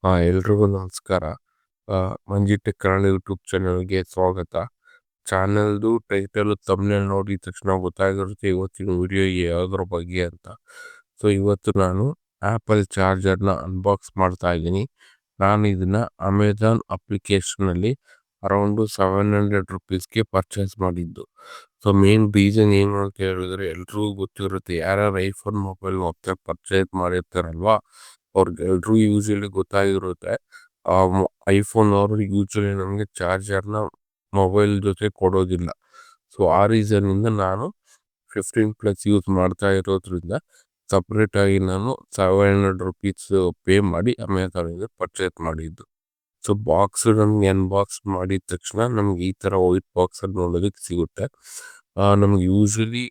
ಎಲ್ರಿಗೂ ನಮಸ್ಕಾರ. ಮಂಜಿ tech Kannada YouTube ಚಾನಲ್ಗೆ ಸ್ವಾಗತ. ಚಾನಲ್ದು ಟೈಟಲ್ ತಮ್ನೇಲ್ ನೋಡಿದ ತಕ್ಷಣ ಗೊತ್ತಾಗಿರುತ್ತೆ ಇವತ್ತಿನ ವಿಡಿಯೋ ಯಾವುದ್ರ ಬಗ್ಗೆ ಅಂತ. ಸೊ ಇವತ್ತು ನಾನು ಆ್ಯಪಲ್ ಚಾರ್ಜರ್ನ ಅನ್ಬಾಕ್ಸ್ ಮಾಡ್ತಾ ಇದ್ದೀನಿ. ನಾನು ಇದನ್ನ ಅಮೆಝಾನ್ ಅಪ್ಲಿಕೇಶನಲ್ಲಿ ಅರೌಂಡು ₹700 ಪರ್ಚೇಸ್ ಮಾಡಿದ್ದು. ಸೊ ಮೇನ್ ರೀಸನ್ ಏನು ಅಂತ ಹೇಳಿದ್ರೆ, ಎಲ್ರಿಗೂ ಗೊತ್ತಿರುತ್ತೆ, ಯಾರ್ಯಾರು ಐಫೋನ್ ಮೊಬೈಲ್ ಹೊಸ್ದಾಗಿ ಪರ್ಚೇಸ್ ಮಾಡಿರ್ತಾರಲ್ವಾ, ಅವ್ರಿಗೆಲ್ರಿಗೂ ಯೂಶಲಿ ಗೊತ್ತಾಗಿರುತ್ತೆ. ಐಫೋನ್ ಅವರು ಯೂಶಲಿ ನಮಗೆ ಚಾರ್ಜರ್ನ ಮೊಬೈಲ್ ಜೊತೆ ಕೊಡೋದಿಲ್ಲ. ಸೊ ಆ ರೀಸನ್ನಿಂದ ನಾನು 15+ ಯೂಸ್ ಮಾಡ್ತಾ ಇರೋದ್ರಿಂದ ಸಪ್ರೇಟಾಗಿ ನಾನು ₹700 ಪೇ ಮಾಡಿ ಅಮೆಝಾನಿಂದ ಪರ್ಚೇಸ್ ಮಾಡಿದ್ದು. ಸೊ ಬಾಕ್ಸ್ ನಮ್ಗೆ ಅನ್ಬಾಕ್ಸ್ ಮಾಡಿದ ತಕ್ಷಣ ನಮ್ಗೆ ಈ ಥರ ವೈಟ್ ಬಾಕ್ಸಲ್ಲಿ ನೋಡೋದಕ್ಕೆ ಸಿಗುತ್ತೆ. ನಮ್ಗೆ ಯೂಶಲಿ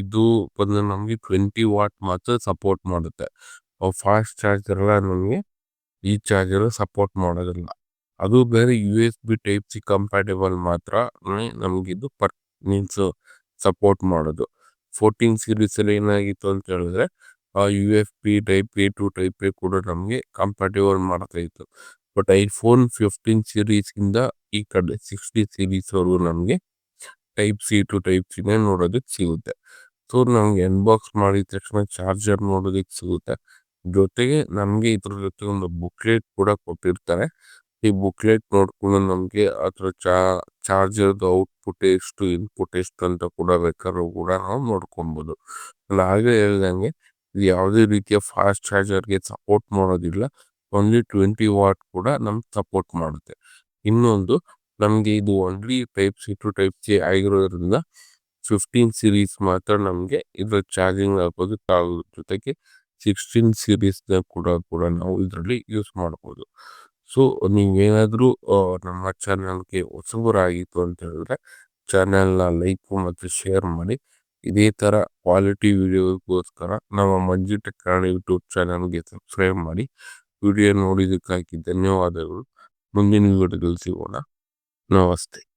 ಇದು ಬಂದು ನಮಗೆ 20 ವಾಟ್ ಮಾತ್ರ ಸಪೋರ್ಟ್ ಮಾಡುತ್ತೆ. ಫಾಸ್ಟ್ ಚಾರ್ಜರ್ ಎಲ್ಲ ನಮಗೆ ಈ ಚಾರ್ಜರ್ ಸಪೋರ್ಟ್ ಮಾಡೋದಿಲ್ಲ. ಅದು ಬೇರೆ USB ಟೈಪ್ ಸಿ ಕಂಪ್ಯಾಟೇಬಲ್ ಮಾತ್ರ ನಮಗಿದು ಮೀನ್ಸ್ ಸಪೋರ್ಟ್ ಮಾಡೋದು. 14 ಸೀರೀಸಲ್ಲಿ ಏನಾಗಿತ್ತು ಅಂತ ಹೇಳಿದ್ರೆ USB type A to type A ಕೂಡ ನಮಗೆ ಕಂಪ್ಯಾಟೇಬಲ್ ಮಾಡ್ತಾ ಇತ್ತು. ಬಟ್ ಐಫೋನ್ 15 ಸೀರೀಸಿಂದ ಈ ಕಡೆ 60 ಸೀರೀಸ್ವರೆಗೂ ನಮಗೆ ಟೈಪ್ ಸಿ ಟು ಟೈಪ್ ಸಿನೇ ನೋಡೋದಕ್ಕೆ ಸಿಗುತ್ತೆ. ಸೊ ನಮ್ಗೆ ಅನ್ಬಾಕ್ಸ್ ಮಾಡಿದ ತಕ್ಷಣ ಚಾರ್ಜರ್ ನೋಡೋದಕ್ಕೆ ಸಿಗುತ್ತೆ. ಜೊತೆಗೆ ನಮಗೆ ಇದ್ರ ಜೊತೆ ಒಂದು ಬುಕ್ಲೆಟ್ ಕೂಡ ಕೊಟ್ಟಿರ್ತಾರೆ. ಈ ಬುಕ್ಲೆಟ್ ನೋಡ್ಕೊಂಡು ನಮಗೆ ಅದ್ರ ಚಾರ್ಜರ್ದು ಔಟ್ಪುಟ್ ಎಷ್ಟು, ಇನ್ಪುಟ್ ಎಷ್ಟು ಅಂತ ಕೂಡ ಬೇಕಾದ್ರೂ ಕೂಡ ನಾವು ನೋಡ್ಕೊಬೋದು. ನಾನು ಹಾಗೆ ಹೇಳ್ದಂಗೆ ಇದು ಯಾವುದೇ ರೀತಿಯ ಫಾಸ್ಟ್ ಚಾರ್ಜರ್ಗೆ ಸಪೋರ್ಟ್ ಮಾಡೋದಿಲ್ಲ. ಓನ್ಲಿ 20 ವಾಟ್ ಕೂಡ ನಮ್ಗೆ ಸಪೋರ್ಟ್ ಮಾಡುತ್ತೆ. ಇನ್ನೊಂದು, ನಮಗೆ ಇದು only type C to type C ಆಗಿರೋದ್ರಿಂದ 15 ಸೀರೀಸ್ ಮಾತ್ರ ನಮಗೆ ಇದ್ರ ಚಾರ್ಜಿಂಗ್ ಆಗೋದಕ್ಕಾಗೋದು. ಜೊತೆಗೆ 16 ಸೀರೀಸ್ನ ಕೂಡ ನಾವು ಇದರಲ್ಲಿ ಯೂಸ್ ಮಾಡ್ಬೋದು. ಸೊ ನೀವೇನಾದರೂ ನಮ್ಮ ಚಾನಲ್ಗೆ ಹೊಸಬರಾಗಿತ್ತು ಅಂತ ಹೇಳಿದ್ರೆ ಚಾನಲ್ನ ಲೈಕ್ ಮತ್ತು ಶೇರ್ ಮಾಡಿ. ಇದೇ ಥರ ಕ್ವಾಲಿಟಿ ವಿಡಿಯೋಗೋಸ್ಕರ ನಮ್ಮ ಮಂಜು ಟೆಕ್ ಕನ್ನಡ ಯೂಟ್ಯೂಬ್ ಚಾನಲ್ಗೆ ಸಬ್ಸ್ಕ್ರೈಬ್ ಮಾಡಿ. ವಿಡಿಯೋ ನೋಡಿದ್ದಕ್ಕಾಗಿ ಧನ್ಯವಾದಗಳು. ಮುಂದಿನ ವಿಡಿಯೋದಲ್ಲಿ ಸಿಗೋಣ. ನಮಸ್ತೆ.